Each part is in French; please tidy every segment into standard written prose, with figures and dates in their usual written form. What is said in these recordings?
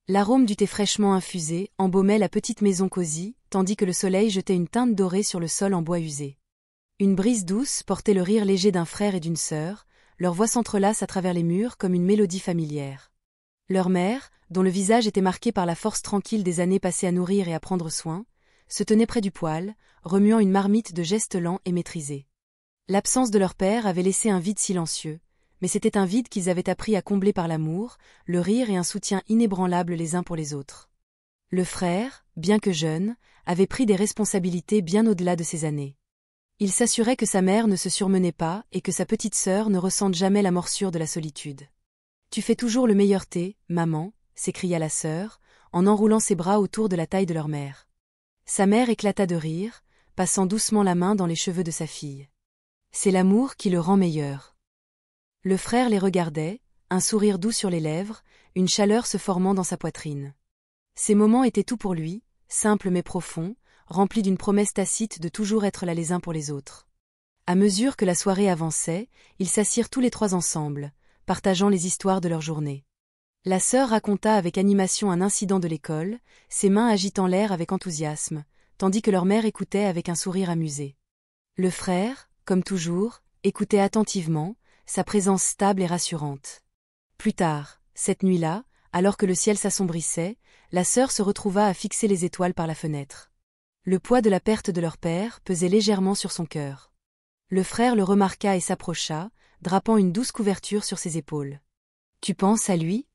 L'arôme du thé fraîchement infusé embaumait la petite maison cosy, tandis que le soleil jetait une teinte dorée sur le sol en bois usé. Une brise douce portait le rire léger d'un frère et d'une sœur, leurs voix s'entrelacent à travers les murs comme une mélodie familière. Leur mère, dont le visage était marqué par la force tranquille des années passées à nourrir et à prendre soin, se tenait près du poêle, remuant une marmite de gestes lents et maîtrisés. L'absence de leur père avait laissé un vide silencieux, mais c'était un vide qu'ils avaient appris à combler par l'amour, le rire et un soutien inébranlable les uns pour les autres. Le frère, bien que jeune, avait pris des responsabilités bien au-delà de ses années. Il s'assurait que sa mère ne se surmenait pas et que sa petite sœur ne ressente jamais la morsure de la solitude. « Tu fais toujours le meilleur thé, maman », s'écria la sœur, en enroulant ses bras autour de la taille de leur mère. Sa mère éclata de rire, passant doucement la main dans les cheveux de sa fille. C'est l'amour qui le rend meilleur. Le frère les regardait, un sourire doux sur les lèvres, une chaleur se formant dans sa poitrine. Ces moments étaient tout pour lui, simples mais profonds, remplis d'une promesse tacite de toujours être là les uns pour les autres. À mesure que la soirée avançait, ils s'assirent tous les trois ensemble, partageant les histoires de leur journée. La sœur raconta avec animation un incident de l'école, ses mains agitant l'air avec enthousiasme, tandis que leur mère écoutait avec un sourire amusé. Le frère, comme toujours, écoutait attentivement, sa présence stable et rassurante. Plus tard, cette nuit-là, alors que le ciel s'assombrissait, la sœur se retrouva à fixer les étoiles par la fenêtre. Le poids de la perte de leur père pesait légèrement sur son cœur. Le frère le remarqua et s'approcha, drapant une douce couverture sur ses épaules. « Tu penses à lui »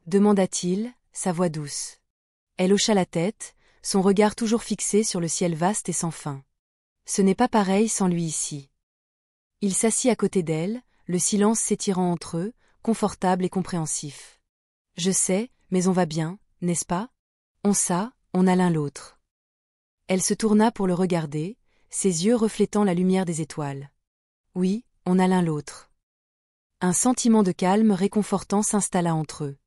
demanda-t-il, sa voix douce. Elle hocha la tête, son regard toujours fixé sur le ciel vaste et sans fin. « Ce n'est pas pareil sans lui ici. » Il s'assit à côté d'elle, le silence s'étirant entre eux, confortable et compréhensif. « Je sais, mais on va bien, n'est-ce pas? On a l'un l'autre. » Elle se tourna pour le regarder, ses yeux reflétant la lumière des étoiles. « Oui, on a l'un l'autre. » Un sentiment de calme réconfortant s'installa entre eux.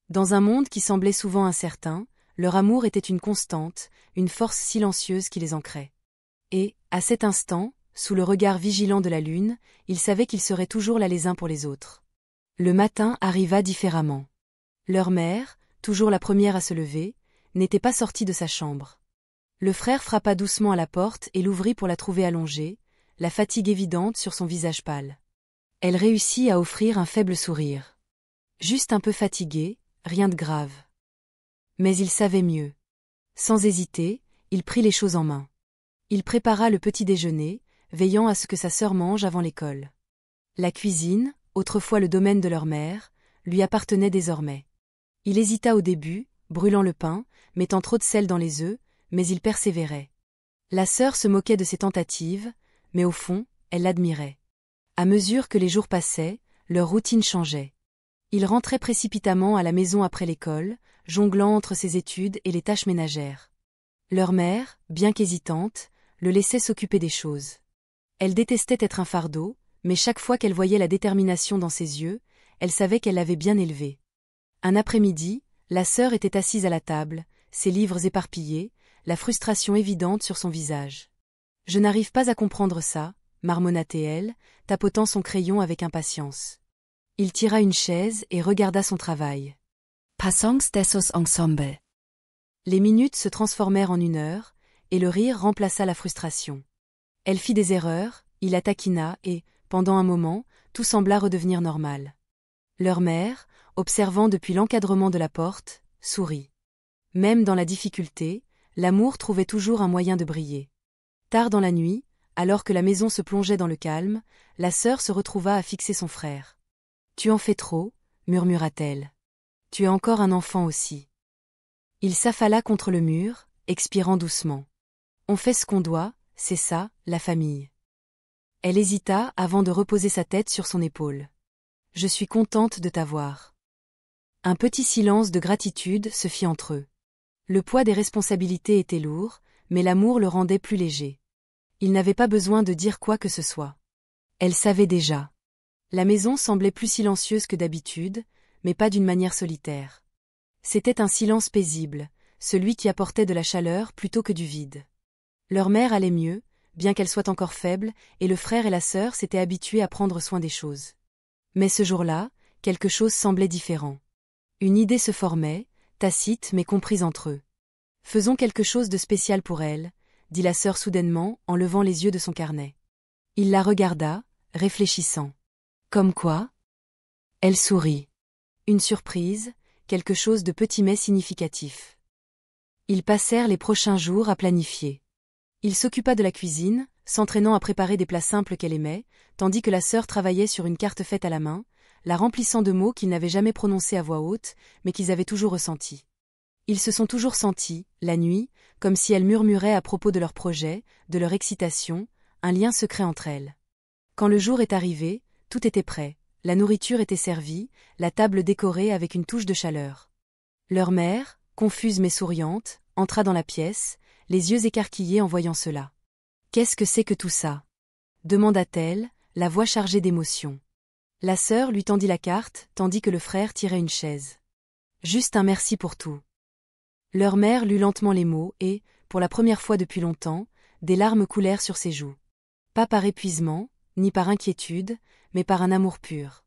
Dans un monde qui semblait souvent incertain, leur amour était une constante, une force silencieuse qui les ancrait. Et, à cet instant, sous le regard vigilant de la lune, ils savaient qu'ils seraient toujours là les uns pour les autres. Le matin arriva différemment. Leur mère, toujours la première à se lever, n'était pas sortie de sa chambre. Le frère frappa doucement à la porte et l'ouvrit pour la trouver allongée, la fatigue évidente sur son visage pâle. Elle réussit à offrir un faible sourire. Juste un peu fatiguée, rien de grave. Mais il savait mieux. Sans hésiter, il prit les choses en main. Il prépara le petit déjeuner, veillant à ce que sa sœur mange avant l'école. La cuisine, autrefois le domaine de leur mère, lui appartenait désormais. Il hésita au début, brûlant le pain, mettant trop de sel dans les œufs, mais il persévérait. La sœur se moquait de ses tentatives, mais au fond, elle l'admirait. À mesure que les jours passaient, leur routine changeait. Il rentrait précipitamment à la maison après l'école, jonglant entre ses études et les tâches ménagères. Leur mère, bien qu'hésitante, le laissait s'occuper des choses. Elle détestait être un fardeau, mais chaque fois qu'elle voyait la détermination dans ses yeux, elle savait qu'elle l'avait bien élevé. Un après-midi, la sœur était assise à la table, ses livres éparpillés, la frustration évidente sur son visage. « Je n'arrive pas à comprendre ça », marmonna-t-elle, tapotant son crayon avec impatience. Il tira une chaise et regarda son travail. Passons dessus ensemble. Les minutes se transformèrent en 1 heure, et le rire remplaça la frustration. Elle fit des erreurs, il la taquina et, pendant un moment, tout sembla redevenir normal. Leur mère, observant depuis l'encadrement de la porte, sourit. Même dans la difficulté, l'amour trouvait toujours un moyen de briller. Tard dans la nuit, alors que la maison se plongeait dans le calme, la sœur se retrouva à fixer son frère. « Tu en fais trop » murmura-t-elle. « Tu es encore un enfant aussi. » Il s'affala contre le mur, expirant doucement. « On fait ce qu'on doit, c'est ça, la famille. » Elle hésita avant de reposer sa tête sur son épaule. « Je suis contente de t'avoir. » Un petit silence de gratitude se fit entre eux. Le poids des responsabilités était lourd, mais l'amour le rendait plus léger. Il n'avait pas besoin de dire quoi que ce soit. Elle savait déjà. La maison semblait plus silencieuse que d'habitude, mais pas d'une manière solitaire. C'était un silence paisible, celui qui apportait de la chaleur plutôt que du vide. Leur mère allait mieux, bien qu'elle soit encore faible, et le frère et la sœur s'étaient habitués à prendre soin des choses. Mais ce jour-là, quelque chose semblait différent. Une idée se formait, tacite mais comprise entre eux. Faisons quelque chose de spécial pour elle, dit la sœur soudainement en levant les yeux de son carnet. Il la regarda, réfléchissant. Comme quoi? Elle sourit. Une surprise, quelque chose de petit mais significatif. Ils passèrent les prochains jours à planifier. Il s'occupa de la cuisine, s'entraînant à préparer des plats simples qu'elle aimait, tandis que la sœur travaillait sur une carte faite à la main, la remplissant de mots qu'ils n'avaient jamais prononcés à voix haute, mais qu'ils avaient toujours ressentis. Ils se sont toujours sentis, la nuit, comme si elle murmurait à propos de leur projet, de leur excitation, un lien secret entre elles. Quand le jour est arrivé, tout était prêt, la nourriture était servie, la table décorée avec une touche de chaleur. Leur mère, confuse mais souriante, entra dans la pièce, les yeux écarquillés en voyant cela. « Qu'est-ce que c'est que tout ça ?» demanda-t-elle, la voix chargée d'émotion. La sœur lui tendit la carte, tandis que le frère tirait une chaise. « Juste un merci pour tout. » Leur mère lut lentement les mots et, pour la première fois depuis longtemps, des larmes coulèrent sur ses joues. Pas par épuisement, ni par inquiétude, mais par un amour pur.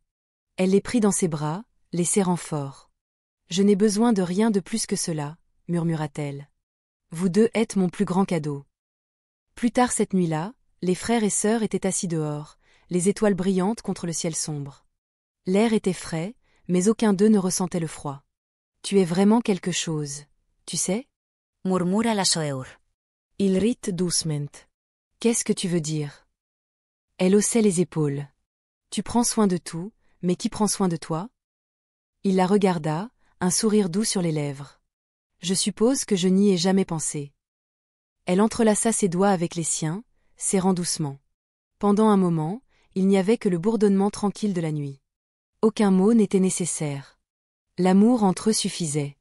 Elle les prit dans ses bras, les serrant fort. « Je n'ai besoin de rien de plus que cela, » murmura-t-elle. « Vous deux êtes mon plus grand cadeau. » Plus tard cette nuit-là, les frères et sœurs étaient assis dehors, les étoiles brillantes contre le ciel sombre. L'air était frais, mais aucun d'eux ne ressentait le froid. « Tu es vraiment quelque chose, tu sais ?» murmura la sœur. Il rit doucement. « Qu'est-ce que tu veux dire ?» Elle haussait les épaules. « Tu prends soin de tout, mais qui prend soin de toi ?» Il la regarda, un sourire doux sur les lèvres. « Je suppose que je n'y ai jamais pensé. » Elle entrelaça ses doigts avec les siens, serrant doucement. Pendant un moment, il n'y avait que le bourdonnement tranquille de la nuit. Aucun mot n'était nécessaire. L'amour entre eux suffisait.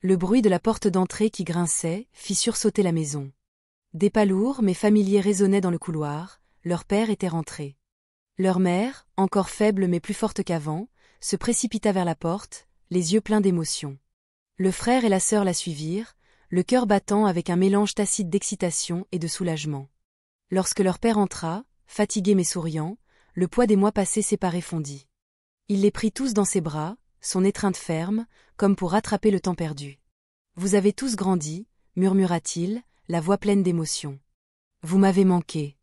Le bruit de la porte d'entrée qui grinçait fit sursauter la maison. Des pas lourds mais familiers résonnaient dans le couloir, leur père était rentré. Leur mère, encore faible mais plus forte qu'avant, se précipita vers la porte, les yeux pleins d'émotion. Le frère et la sœur la suivirent, le cœur battant avec un mélange tacite d'excitation et de soulagement. Lorsque leur père entra, fatigué mais souriant, le poids des mois passés séparés fondit. Il les prit tous dans ses bras, son étreinte ferme, comme pour rattraper le temps perdu. « Vous avez tous grandi, » murmura-t-il, la voix pleine d'émotion. « Vous m'avez manqué. »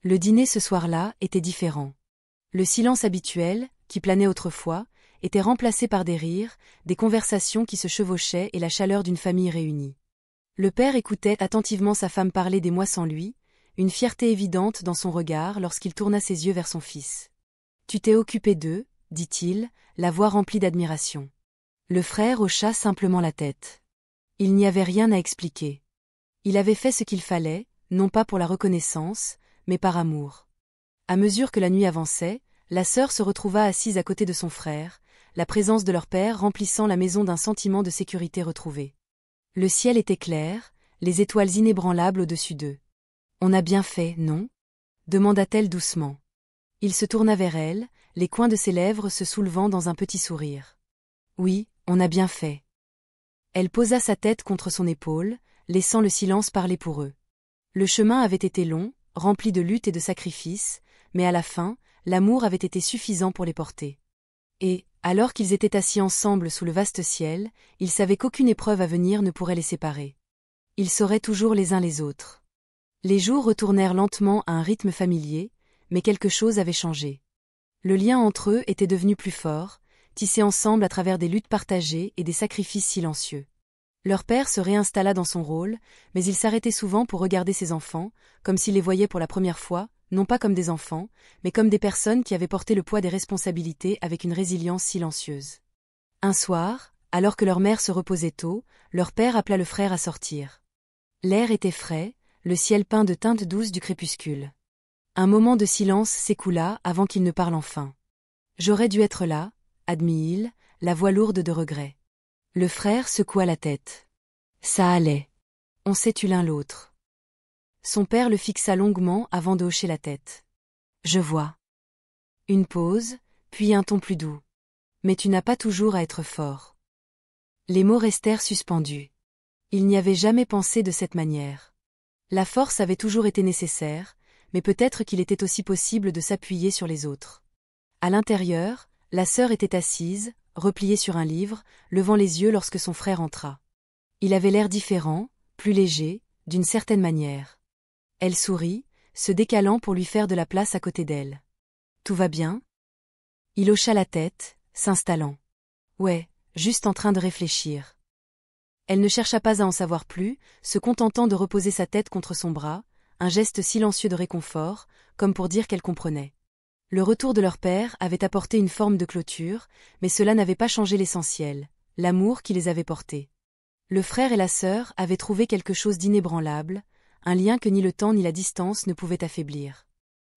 Le dîner ce soir-là était différent. Le silence habituel, qui planait autrefois, était remplacé par des rires, des conversations qui se chevauchaient et la chaleur d'une famille réunie. Le père écoutait attentivement sa femme parler des mois sans lui, une fierté évidente dans son regard lorsqu'il tourna ses yeux vers son fils. « Tu t'es occupé d'eux, » dit-il, la voix remplie d'admiration. Le frère hocha simplement la tête. Il n'y avait rien à expliquer. Il avait fait ce qu'il fallait, non pas pour la reconnaissance, mais par amour. À mesure que la nuit avançait, la sœur se retrouva assise à côté de son frère, la présence de leur père remplissant la maison d'un sentiment de sécurité retrouvé. Le ciel était clair, les étoiles inébranlables au-dessus d'eux. « On a bien fait, non » demanda-t-elle doucement. Il se tourna vers elle, les coins de ses lèvres se soulevant dans un petit sourire. « Oui, on a bien fait. » Elle posa sa tête contre son épaule, laissant le silence parler pour eux. Le chemin avait été long, rempli de luttes et de sacrifices, mais à la fin, l'amour avait été suffisant pour les porter. Et, alors qu'ils étaient assis ensemble sous le vaste ciel, ils savaient qu'aucune épreuve à venir ne pourrait les séparer. Ils seraient toujours les uns les autres. Les jours retournèrent lentement à un rythme familier, mais quelque chose avait changé. Le lien entre eux était devenu plus fort, tissé ensemble à travers des luttes partagées et des sacrifices silencieux. Leur père se réinstalla dans son rôle, mais il s'arrêtait souvent pour regarder ses enfants, comme s'il les voyait pour la première fois, non pas comme des enfants, mais comme des personnes qui avaient porté le poids des responsabilités avec une résilience silencieuse. Un soir, alors que leur mère se reposait tôt, leur père appela le frère à sortir. L'air était frais, le ciel peint de teintes douces du crépuscule. Un moment de silence s'écoula avant qu'il ne parle enfin. « J'aurais dû être là », admit-il, la voix lourde de regret. Le frère secoua la tête. « Ça allait. On s'est tu l'un l'autre. » Son père le fixa longuement avant de hocher la tête. « Je vois. » Une pause, puis un ton plus doux. « Mais tu n'as pas toujours à être fort. » Les mots restèrent suspendus. Il n'y avait jamais pensé de cette manière. La force avait toujours été nécessaire, mais peut-être qu'il était aussi possible de s'appuyer sur les autres. À l'intérieur, la sœur était assise, replié sur un livre, levant les yeux lorsque son frère entra. Il avait l'air différent, plus léger, d'une certaine manière. Elle sourit, se décalant pour lui faire de la place à côté d'elle. « Tout va bien ?» Il hocha la tête, s'installant. « Ouais, juste en train de réfléchir. » Elle ne chercha pas à en savoir plus, se contentant de reposer sa tête contre son bras, un geste silencieux de réconfort, comme pour dire qu'elle comprenait. Le retour de leur père avait apporté une forme de clôture, mais cela n'avait pas changé l'essentiel, l'amour qui les avait portés. Le frère et la sœur avaient trouvé quelque chose d'inébranlable, un lien que ni le temps ni la distance ne pouvaient affaiblir.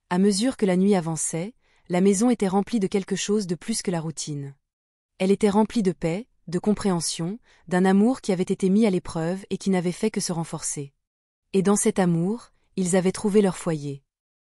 À mesure que la nuit avançait, la maison était remplie de quelque chose de plus que la routine. Elle était remplie de paix, de compréhension, d'un amour qui avait été mis à l'épreuve et qui n'avait fait que se renforcer. Et dans cet amour, ils avaient trouvé leur foyer.